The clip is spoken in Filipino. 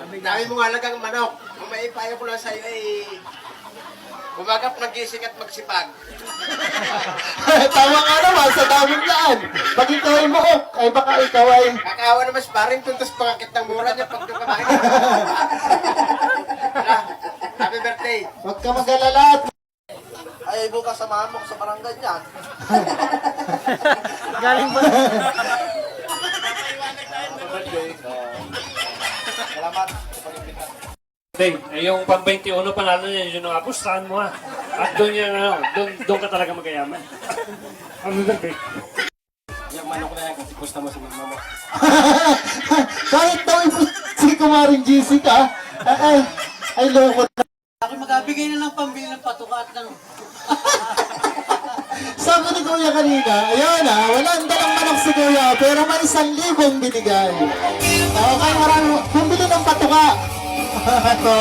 Dami mong halagang manok. Kung may ipayo ko lang sa'yo ay umagap magising at magsipag. Tama nga naman, sa daming daan. Pag ikaw ay muok, ay baka ikaw ay... Kakawa naman sparring tuntos pangakit ng mura niya pag kumakain. Happy birthday. Huwag ka mag-alala at... Ay, bukas samahan mo ko sa barangay niyan. Galing ba? Salamat. Dave, yung pang 21 panalo niya, yun ang apustahan mo ha. At doon yan, doon ka talaga magayaman. Happy birthday. Yung manok na yan kasi pusta mo sa mama mo. Kahit daw si Kumaring GC ka, ay loko na. Ako magabigay na ng pambili ng patuka at ng... Sabi ni Kuya kanina, ayun walang dalang manok si Kuya, pero may 1,000 binigay. Okay, marami, bumili ng patuka. Ito.